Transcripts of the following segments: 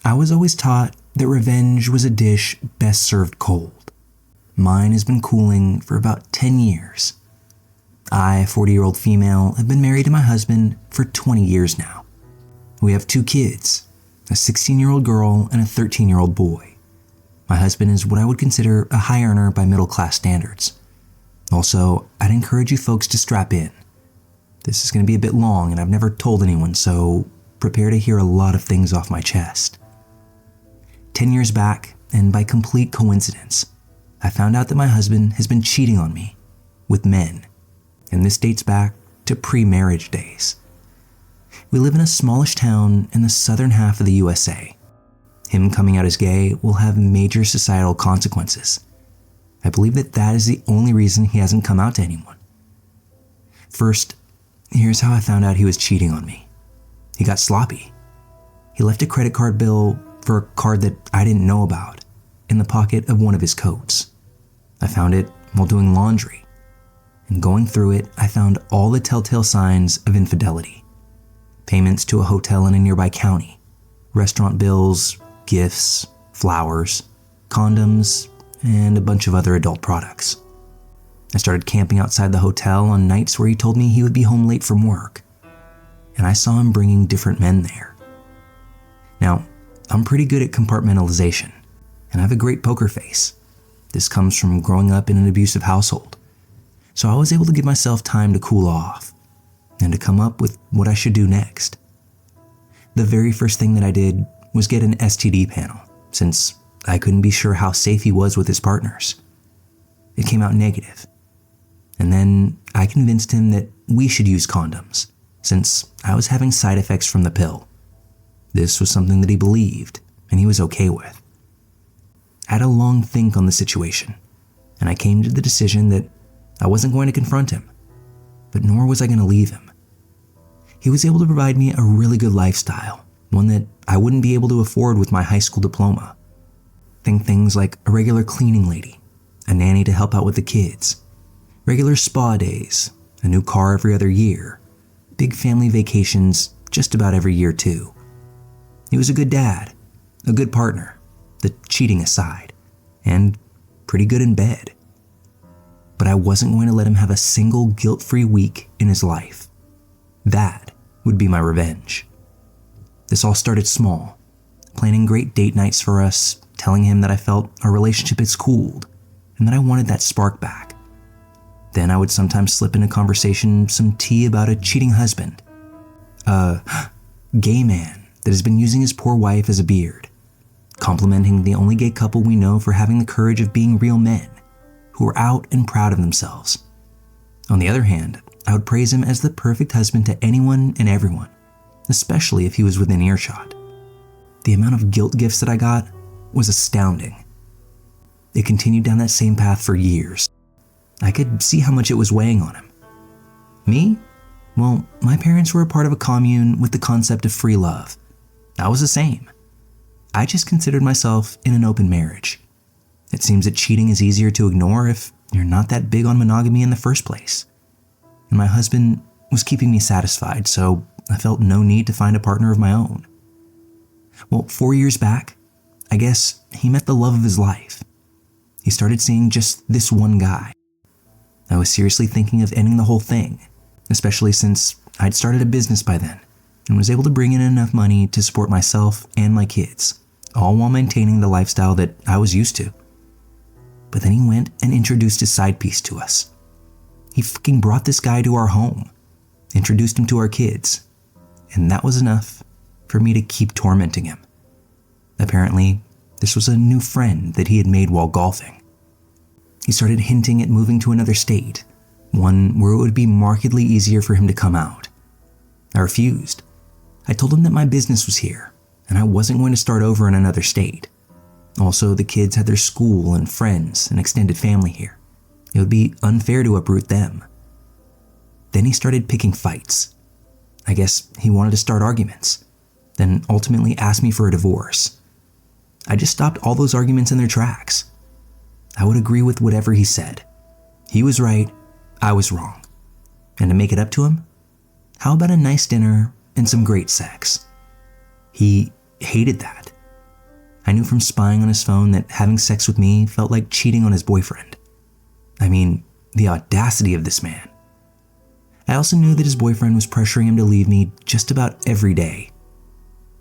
I was always taught that revenge was a dish best served cold. Mine has been cooling for about 10 years. I, a 40-year-old female, have been married to my husband for 20 years now. We have 2 kids, a 16-year-old girl and a 13-year-old boy. My husband is what I would consider a high earner by middle-class standards. Also, I'd encourage you folks to strap in. This is going to be a bit long and I've never told anyone, so prepare to hear a lot of things off my chest. 10 years back, and by complete coincidence, I found out that my husband has been cheating on me with men, and this dates back to pre-marriage days. We live in a smallish town in the southern half of the USA. Him coming out as gay will have major societal consequences. I believe that is the only reason he hasn't come out to anyone. First, here's how I found out he was cheating on me. He got sloppy. He left a credit card bill for a card that I didn't know about in the pocket of one of his coats. I found it while doing laundry, and going through it, I found all the telltale signs of infidelity. Payments to a hotel in a nearby county, restaurant bills, gifts, flowers, condoms, and a bunch of other adult products. I started camping outside the hotel on nights where he told me he would be home late from work, and I saw him bringing different men there. Now, I'm pretty good at compartmentalization, and I have a great poker face. This comes from growing up in an abusive household, so I was able to give myself time to cool off and to come up with what I should do next. The very first thing that I did was get an STD panel, since I couldn't be sure how safe he was with his partners. It came out negative, and then I convinced him that we should use condoms, since I was having side effects from the pill. This was something that he believed, and he was okay with. I had a long think on the situation, and I came to the decision that I wasn't going to confront him, but nor was I going to leave him. He was able to provide me a really good lifestyle, one that I wouldn't be able to afford with my high school diploma. Think things like a regular cleaning lady, a nanny to help out with the kids, regular spa days, a new car every other year, big family vacations just about every year too. He was a good dad, a good partner, the cheating aside, and pretty good in bed. But I wasn't going to let him have a single guilt-free week in his life. That would be my revenge. This all started small, planning great date nights for us, telling him that I felt our relationship has cooled and that I wanted that spark back. Then I would sometimes slip into conversation some tea about a cheating husband, a gay man that has been using his poor wife as a beard, complimenting the only gay couple we know for having the courage of being real men who are out and proud of themselves. On the other hand, I would praise him as the perfect husband to anyone and everyone, especially if he was within earshot. The amount of guilt gifts that I got was astounding. It continued down that same path for years. I could see how much it was weighing on him. Me? Well, my parents were a part of a commune with the concept of free love. I was the same. I just considered myself in an open marriage. It seems that cheating is easier to ignore if you're not that big on monogamy in the first place. And my husband was keeping me satisfied, so I felt no need to find a partner of my own. Well, 4 years back, I guess he met the love of his life. He started seeing just this one guy. I was seriously thinking of ending the whole thing, especially since I'd started a business by then and was able to bring in enough money to support myself and my kids, all while maintaining the lifestyle that I was used to. But then he went and introduced his side piece to us. He fucking brought this guy to our home, introduced him to our kids, and that was enough for me to keep tormenting him. Apparently, this was a new friend that he had made while golfing. He started hinting at moving to another state, one where it would be markedly easier for him to come out. I refused. I told him that my business was here, and I wasn't going to start over in another state. Also, the kids had their school and friends and extended family here. It would be unfair to uproot them. Then he started picking fights. I guess he wanted to start arguments, then ultimately asked me for a divorce. I just stopped all those arguments in their tracks. I would agree with whatever he said. He was right, I was wrong. And to make it up to him, how about a nice dinner and some great sex? He hated that, I knew from spying on his phone that having sex with me felt like cheating on his boyfriend. I mean, the audacity of this man. I also knew that his boyfriend was pressuring him to leave me just about every day.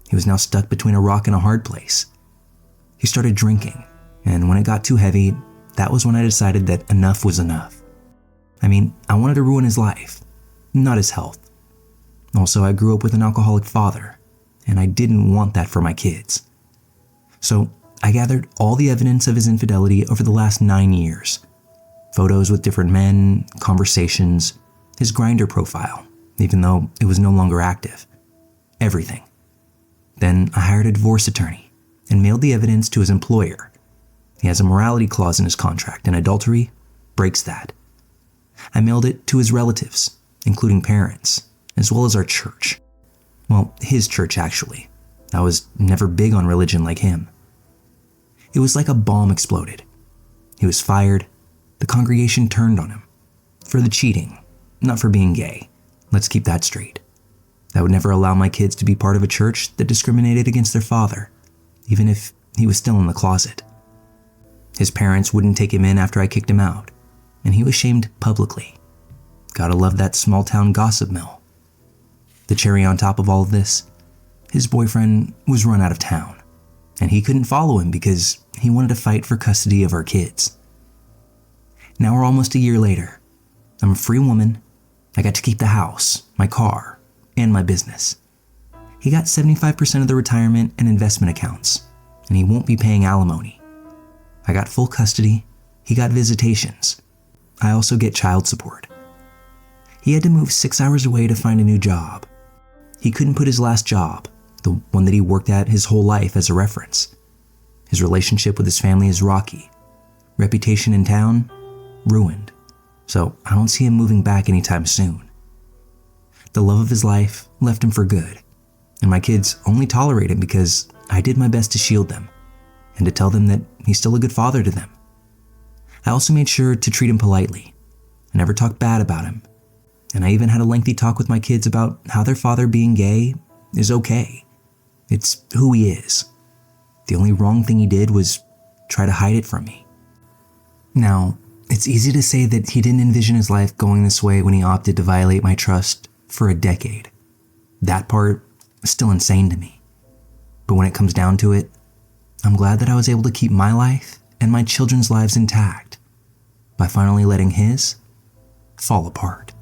He was now stuck between a rock and a hard place. He started drinking, and when it got too heavy, that was when I decided that enough was enough. I mean, I wanted to ruin his life, not his health. Also, I grew up with an alcoholic father, and I didn't want that for my kids. So I gathered all the evidence of his infidelity over the last 9 years. Photos with different men, conversations, his Grindr profile, even though it was no longer active. Everything. Then I hired a divorce attorney and mailed the evidence to his employer. He has a morality clause in his contract, and adultery breaks that. I mailed it to his relatives, including parents, as well as our church. Well, his church, actually. I was never big on religion like him. It was like a bomb exploded. He was fired. The congregation turned on him. For the cheating, not for being gay. Let's keep that straight. I would never allow my kids to be part of a church that discriminated against their father, even if he was still in the closet. His parents wouldn't take him in after I kicked him out, and he was shamed publicly. Gotta love that small-town gossip mill. The cherry on top of all of this, his boyfriend was run out of town, and he couldn't follow him because he wanted to fight for custody of our kids. Now we're almost a year later. I'm a free woman. I got to keep the house, my car, and my business. He got 75% of the retirement and investment accounts, and he won't be paying alimony. I got full custody. He got visitations. I also get child support. He had to move 6 hours away to find a new job. He couldn't put his last job, the one that he worked at his whole life, as a reference. His relationship with his family is rocky. Reputation in town, ruined. So I don't see him moving back anytime soon. The love of his life left him for good, and my kids only tolerate him because I did my best to shield them and to tell them that he's still a good father to them. I also made sure to treat him politely. I never talked bad about him, and I even had a lengthy talk with my kids about how their father being gay is okay. It's who he is. The only wrong thing he did was try to hide it from me. Now, it's easy to say that he didn't envision his life going this way when he opted to violate my trust for a decade. That part is still insane to me. But when it comes down to it, I'm glad that I was able to keep my life and my children's lives intact by finally letting his fall apart.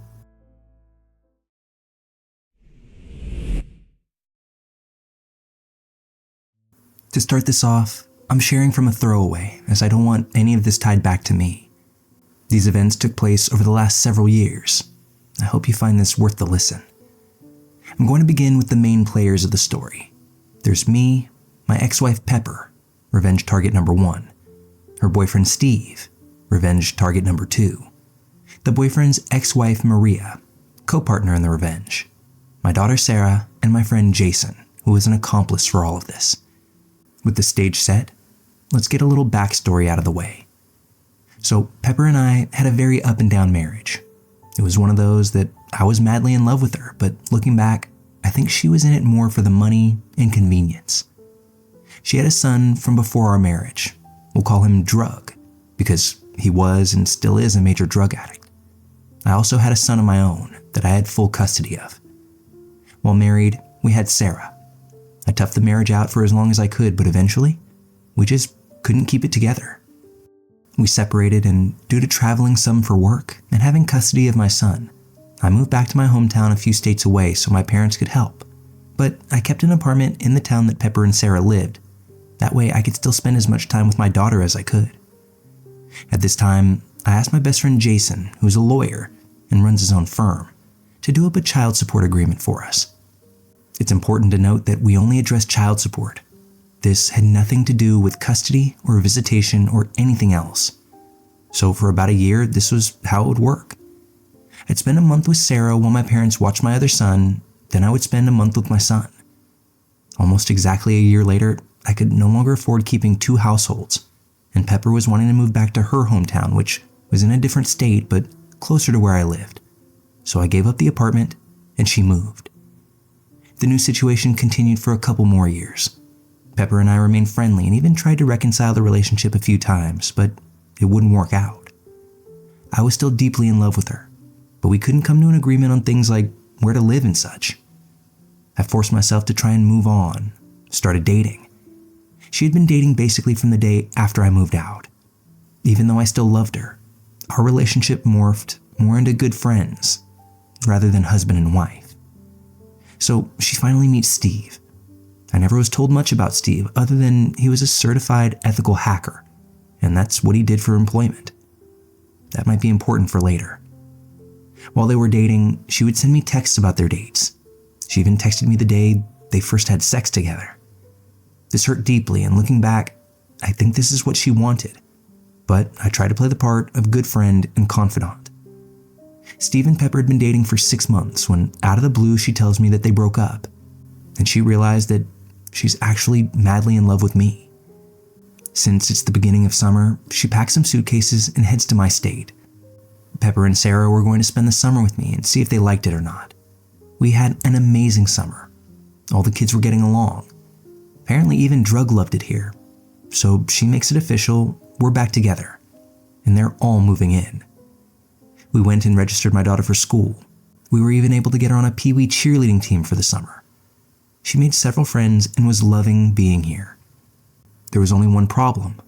To start this off, I'm sharing from a throwaway, as I don't want any of this tied back to me. These events took place over the last several years. I hope you find this worth the listen. I'm going to begin with the main players of the story. There's me, my ex-wife Pepper, revenge target number 1. Her boyfriend Steve, revenge target number 2. The boyfriend's ex-wife Maria, co-partner in the revenge. My daughter Sarah, and my friend Jason, who is an accomplice for all of this. With the stage set, let's get a little backstory out of the way. So Pepper and I had a very up and down marriage. It was one of those that I was madly in love with her, but looking back, I think she was in it more for the money and convenience. She had a son from before our marriage. We'll call him Drug, because he was and still is a major drug addict. I also had a son of my own that I had full custody of. While married, we had Sarah. I toughed the marriage out for as long as I could, but eventually, we just couldn't keep it together. We separated, and due to traveling some for work and having custody of my son, I moved back to my hometown a few states away so my parents could help. But I kept an apartment in the town that Pepper and Sarah lived. That way I could still spend as much time with my daughter as I could. At this time, I asked my best friend Jason, who's a lawyer and runs his own firm, to do up a child support agreement for us. It's important to note that we only addressed child support. This had nothing to do with custody or visitation or anything else. So for about a year, this was how it would work. I'd spend a month with Sarah while my parents watched my other son, then I would spend a month with my son. Almost exactly a year later, I could no longer afford keeping 2 households, and Pepper was wanting to move back to her hometown, which was in a different state but closer to where I lived. So I gave up the apartment, and she moved. The new situation continued for a couple more years. Pepper and I remained friendly and even tried to reconcile the relationship a few times, but it wouldn't work out. I was still deeply in love with her, but we couldn't come to an agreement on things like where to live and such. I forced myself to try and move on, started dating. She had been dating basically from the day after I moved out. Even though I still loved her, our relationship morphed more into good friends rather than husband and wife. So she finally meets Steve. I never was told much about Steve other than he was a certified ethical hacker, and that's what he did for employment. That might be important for later. While they were dating, she would send me texts about their dates. She even texted me the day they first had sex together. This hurt deeply, and looking back, I think this is what she wanted. But I tried to play the part of good friend and confidant. Steve and Pepper had been dating for 6 months when, out of the blue, she tells me that they broke up. And she realized that she's actually madly in love with me. Since it's the beginning of summer, she packs some suitcases and heads to my state. Pepper and Sarah were going to spend the summer with me and see if they liked it or not. We had an amazing summer. All the kids were getting along. Apparently even Drug loved it here. So she makes it official, we're back together. And they're all moving in. We went and registered my daughter for school. We were even able to get her on a Pee Wee cheerleading team for the summer. She made several friends and was loving being here. There was only one problem.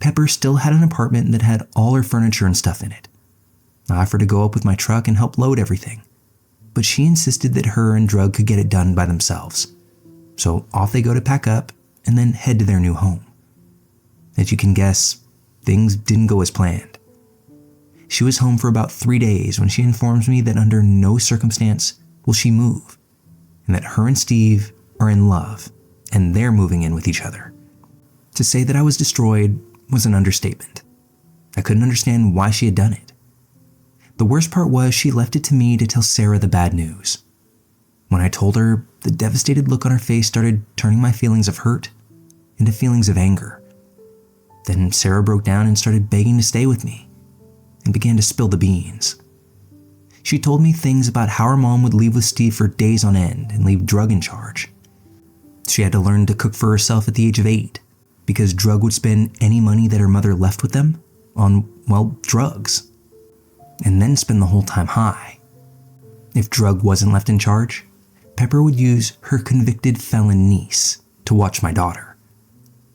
Pepper still had an apartment that had all her furniture and stuff in it. I offered to go up with my truck and help load everything, but she insisted that her and Drug could get it done by themselves. So off they go to pack up and then head to their new home. As you can guess, things didn't go as planned. She was home for about 3 days when she informs me that under no circumstance will she move, and that her and Steve are in love and they're moving in with each other. To say that I was destroyed was an understatement. I couldn't understand why she had done it. The worst part was she left it to me to tell Sarah the bad news. When I told her, the devastated look on her face started turning my feelings of hurt into feelings of anger. Then Sarah broke down and started begging to stay with me and began to spill the beans. She told me things about how her mom would leave with Steve for days on end and leave Drug in charge. She had to learn to cook for herself at the age of 8 because Drug would spend any money that her mother left with them on, well, drugs. And then spend the whole time high. If Drug wasn't left in charge, Pepper would use her convicted felon niece to watch my daughter.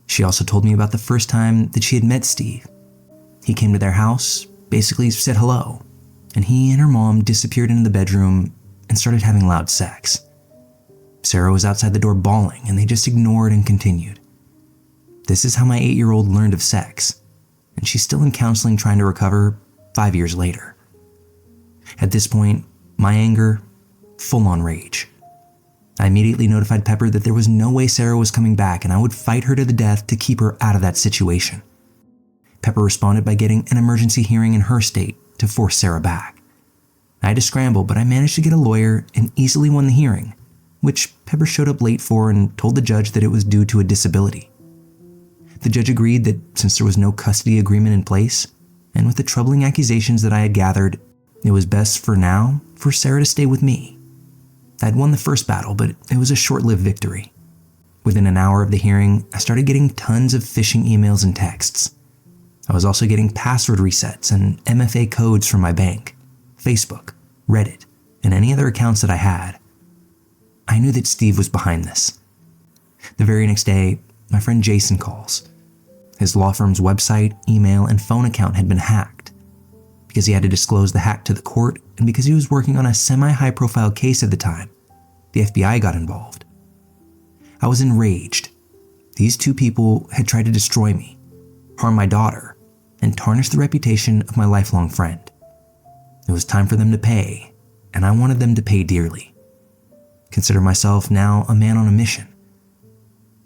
She also told me about the first time that she had met Steve. He came to their house, basically said hello, and he and her mom disappeared into the bedroom and started having loud sex. Sarah was outside the door bawling, and they just ignored and continued. This is how my 8-year-old learned of sex, and she's still in counseling trying to recover 5 years later. At this point, my anger, full-on rage. I immediately notified Pepper that there was no way Sarah was coming back and I would fight her to the death to keep her out of that situation. Pepper responded by getting an emergency hearing in her state to force Sarah back. I had to scramble, but I managed to get a lawyer and easily won the hearing, which Pepper showed up late for and told the judge that it was due to a disability. The judge agreed that since there was no custody agreement in place, and with the troubling accusations that I had gathered, it was best for now for Sarah to stay with me. I'd won the first battle, but it was a short-lived victory. Within an hour of the hearing, I started getting tons of phishing emails and texts. I was also getting password resets and MFA codes from my bank, Facebook, Reddit, and any other accounts that I had. I knew that Steve was behind this. The very next day, my friend Jason calls. His law firm's website, email, and phone account had been hacked. Because he had to disclose the hack to the court, and because he was working on a semi-high-profile case at the time, the FBI got involved. I was enraged. These two people had tried to destroy me, harm my daughter, and tarnish the reputation of my lifelong friend. It was time for them to pay, and I wanted them to pay dearly. Consider myself now a man on a mission.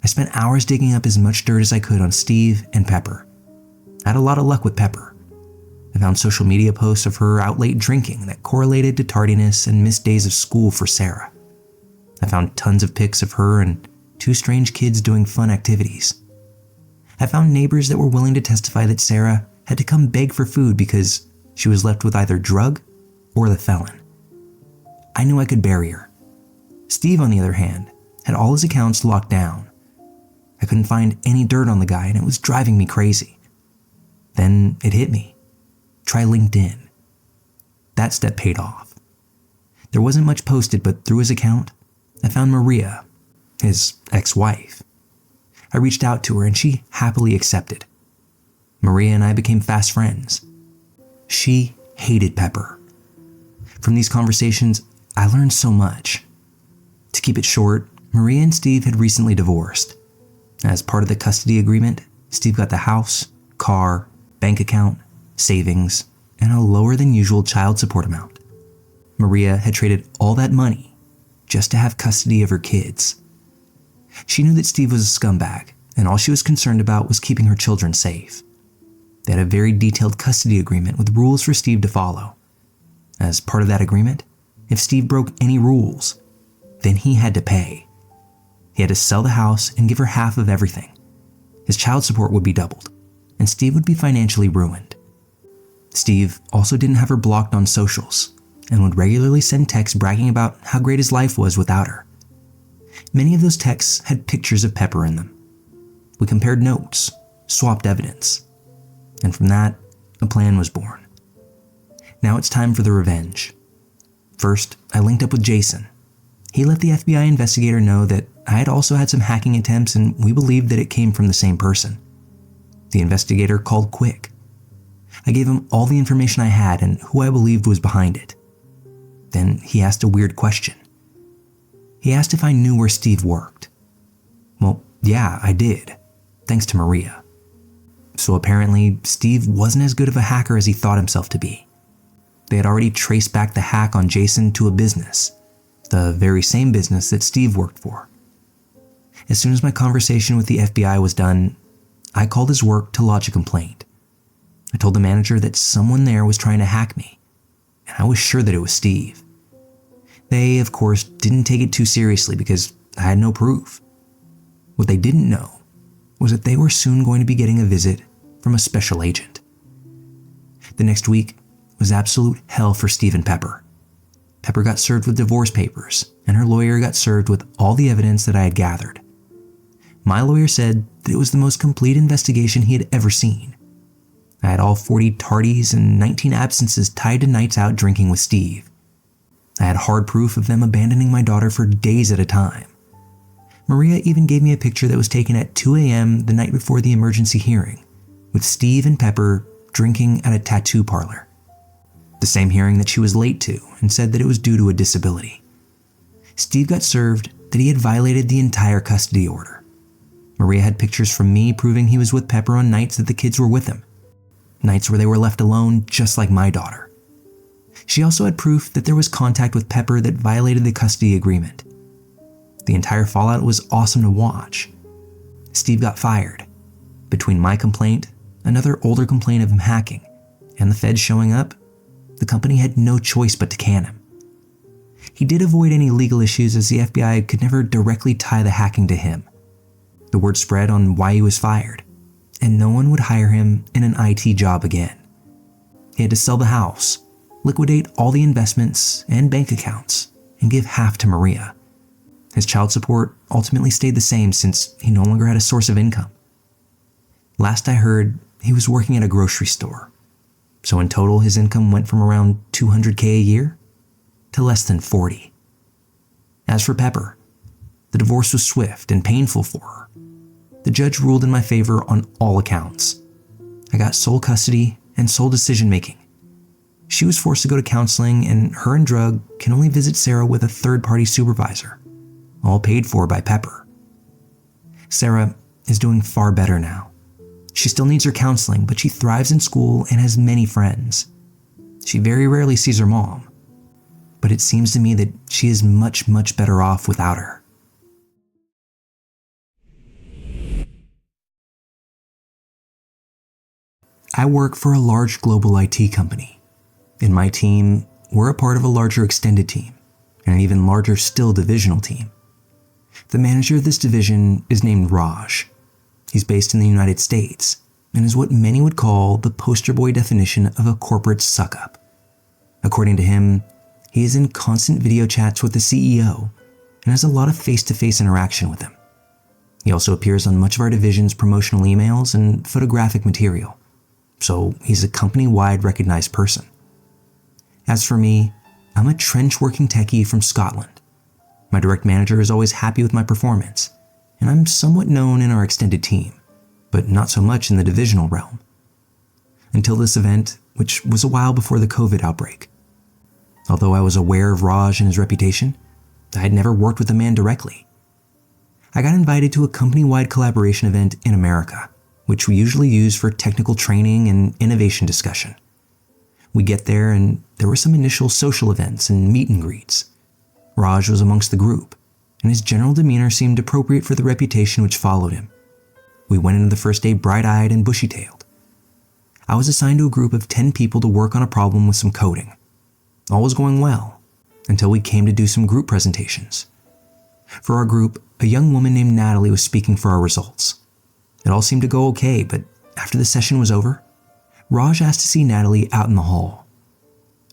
I spent hours digging up as much dirt as I could on Steve and Pepper. I had a lot of luck with Pepper. I found social media posts of her out late drinking that correlated to tardiness and missed days of school for Sarah. I found tons of pics of her and 2 strange kids doing fun activities. I found neighbors that were willing to testify that Sarah had to come beg for food because she was left with either Drug or the felon. I knew I could bury her. Steve, on the other hand, had all his accounts locked down. I couldn't find any dirt on the guy and it was driving me crazy. Then it hit me. Try LinkedIn. That step paid off. There wasn't much posted, but through his account, I found Maria, his ex-wife. I reached out to her and she happily accepted. Maria and I became fast friends. She hated Pepper. From these conversations, I learned so much. To keep it short, Maria and Steve had recently divorced. As part of the custody agreement, Steve got the house, car, bank account, savings, and a lower than usual child support amount. Maria had traded all that money just to have custody of her kids. She knew that Steve was a scumbag, and all she was concerned about was keeping her children safe. They had a very detailed custody agreement with rules for Steve to follow. As part of that agreement, if Steve broke any rules, then he had to pay. He had to sell the house and give her half of everything. His child support would be doubled, and Steve would be financially ruined. Steve also didn't have her blocked on socials and would regularly send texts bragging about how great his life was without her. Many of those texts had pictures of Pepper in them. We compared notes, swapped evidence, and from that, a plan was born. Now it's time for the revenge. First, I linked up with Jason. He let the FBI investigator know that I had also had some hacking attempts and we believed that it came from the same person. The investigator called quick. I gave him all the information I had and who I believed was behind it. Then he asked a weird question. He asked if I knew where Steve worked. Well, yeah, I did, thanks to Maria. So apparently, Steve wasn't as good of a hacker as he thought himself to be. They had already traced back the hack on Jason to a business, the very same business that Steve worked for. As soon as my conversation with the FBI was done, I called his work to lodge a complaint. I told the manager that someone there was trying to hack me, and I was sure that it was Steve. They, of course, didn't take it too seriously because I had no proof. What they didn't know was that they were soon going to be getting a visit from a special agent. The next week was absolute hell for Steve and Pepper. Pepper got served with divorce papers, and her lawyer got served with all the evidence that I had gathered. My lawyer said that it was the most complete investigation he had ever seen. I had all 40 tardies and 19 absences tied to nights out drinking with Steve. I had hard proof of them abandoning my daughter for days at a time. Maria even gave me a picture that was taken at 2 a.m. the night before the emergency hearing, with Steve and Pepper drinking at a tattoo parlor. The same hearing that she was late to and said that it was due to a disability. Steve got served that he had violated the entire custody order. Maria had pictures from me proving he was with Pepper on nights that the kids were with him. Nights where they were left alone just like my daughter. She also had proof that there was contact with Pepper that violated the custody agreement. The entire fallout was awesome to watch. Steve got fired. Between my complaint, another older complaint of him hacking, and the feds showing up, the company had no choice but to can him. He did avoid any legal issues as the FBI could never directly tie the hacking to him. The word spread on why he was fired, and no one would hire him in an IT job again. He had to sell the house, liquidate all the investments and bank accounts, and give half to Maria. His child support ultimately stayed the same since he no longer had a source of income. Last I heard, he was working at a grocery store. So in total, his income went from around $200K a year to less than 40. As for Pepper, the divorce was swift and painful for her. The judge ruled in my favor on all accounts. I got sole custody and sole decision-making. She was forced to go to counseling, and her and Drug can only visit Sarah with a third-party supervisor, all paid for by Pepper. Sarah is doing far better now. She still needs her counseling, but she thrives in school and has many friends. She very rarely sees her mom, but it seems to me that she is much, much better off without her. I work for a large global IT company. In my team, we're a part of a larger extended team, and an even larger still divisional team. The manager of this division is named Raj. He's based in the United States, and is what many would call the poster boy definition of a corporate suck-up. According to him, he is in constant video chats with the CEO, and has a lot of face-to-face interaction with him. He also appears on much of our division's promotional emails and photographic material, so he's a company-wide recognized person. As for me, I'm a trench-working techie from Scotland. My direct manager is always happy with my performance, and I'm somewhat known in our extended team, but not so much in the divisional realm. Until this event, which was a while before the COVID outbreak. Although I was aware of Raj and his reputation, I had never worked with the man directly. I got invited to a company-wide collaboration event in America, which we usually use for technical training and innovation discussion. We get there and there were some initial social events and meet and greets. Raj was amongst the group, and his general demeanor seemed appropriate for the reputation which followed him. We went into the first day bright-eyed and bushy-tailed. I was assigned to a group of 10 people to work on a problem with some coding. All was going well, until we came to do some group presentations. For our group, a young woman named Natalie was speaking for our results. It all seemed to go okay, but after the session was over, Raj asked to see Natalie out in the hall.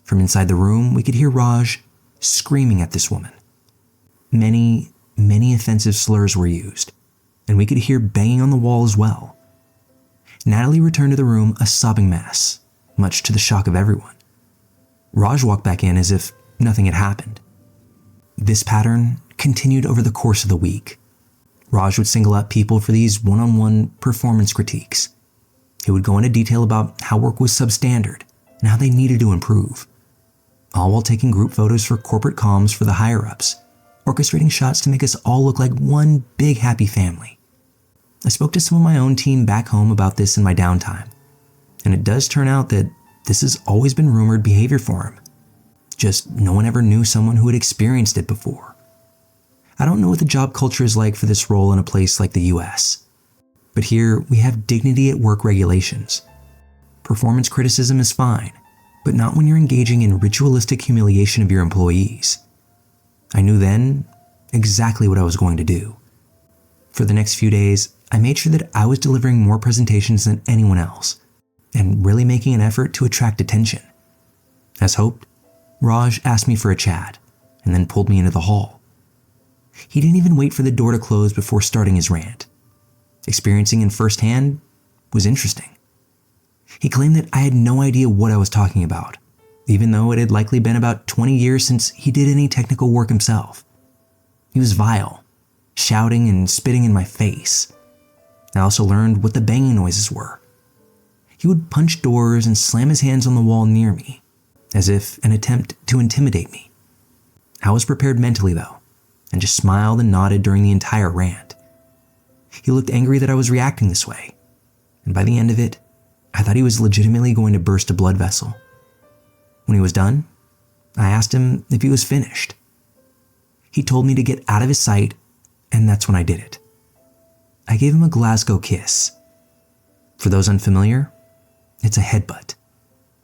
From inside the room, we could hear Raj screaming at this woman. Many offensive slurs were used, and we could hear banging on the wall as well. Natalie returned to the room a sobbing mess, much to the shock of everyone. Raj walked back in as if nothing had happened. This pattern continued over the course of the week. Raj would single out people for these one-on-one performance critiques. He would go into detail about how work was substandard and how they needed to improve, all while taking group photos for corporate comms for the higher-ups, orchestrating shots to make us all look like one big happy family. I spoke to some of my own team back home about this in my downtime, and it does turn out that this has always been rumored behavior for him. Just no one ever knew someone who had experienced it before. I don't know what the job culture is like for this role in a place like the US, but here we have dignity at work regulations. Performance criticism is fine, but not when you're engaging in ritualistic humiliation of your employees. I knew then exactly what I was going to do. For the next few days, I made sure that I was delivering more presentations than anyone else, and really making an effort to attract attention. As hoped, Raj asked me for a chat, and then pulled me into the hall. He didn't even wait for the door to close before starting his rant. Experiencing it firsthand was interesting. He claimed that I had no idea what I was talking about, even though it had likely been about 20 years since he did any technical work himself. He was vile, shouting and spitting in my face. I also learned what the banging noises were. He would punch doors and slam his hands on the wall near me, as if an attempt to intimidate me. I was prepared mentally though, and just smiled and nodded during the entire rant. He looked angry that I was reacting this way, and by the end of it, I thought he was legitimately going to burst a blood vessel. When he was done, I asked him if he was finished. He told me to get out of his sight, and that's when I did it. I gave him a Glasgow kiss. For those unfamiliar, it's a headbutt,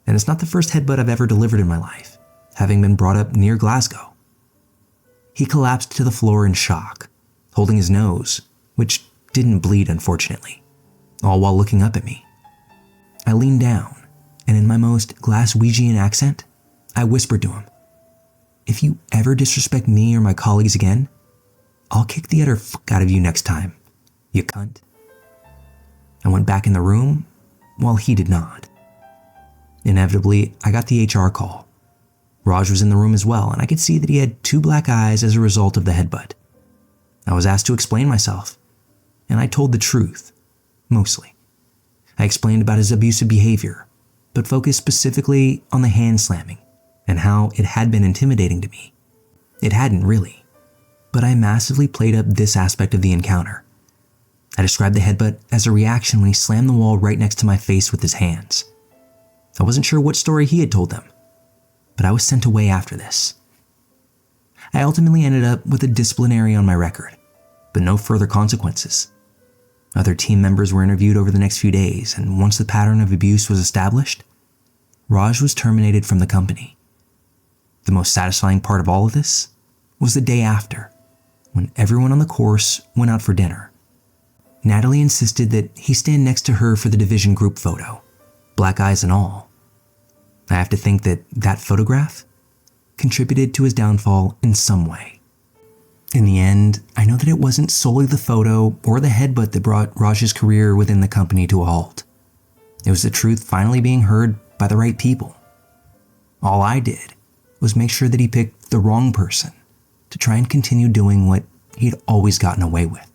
and it's not the first headbutt I've ever delivered in my life, having been brought up near Glasgow. He collapsed to the floor in shock, holding his nose, which didn't bleed unfortunately, all while looking up at me. I leaned down, and in my most Glaswegian accent, I whispered to him, "If you ever disrespect me or my colleagues again, I'll kick the utter fuck out of you next time, you cunt." I went back in the room, while he did not. Inevitably, I got the HR call. Raj was in the room as well, and I could see that he had 2 black eyes as a result of the headbutt. I was asked to explain myself, and I told the truth, mostly. I explained about his abusive behavior, but focused specifically on the hand slamming and how it had been intimidating to me. It hadn't really, but I massively played up this aspect of the encounter. I described the headbutt as a reaction when he slammed the wall right next to my face with his hands. I wasn't sure what story he had told them, but I was sent away after this. I ultimately ended up with a disciplinary on my record, but no further consequences. Other team members were interviewed over the next few days, and once the pattern of abuse was established, Raj was terminated from the company. The most satisfying part of all of this was the day after, when everyone on the course went out for dinner. Natalie insisted that he stand next to her for the division group photo, black eyes and all. I have to think that that photograph contributed to his downfall in some way. In the end, I know that it wasn't solely the photo or the headbutt that brought Raj's career within the company to a halt. It was the truth finally being heard by the right people. All I did was make sure that he picked the wrong person to try and continue doing what he'd always gotten away with.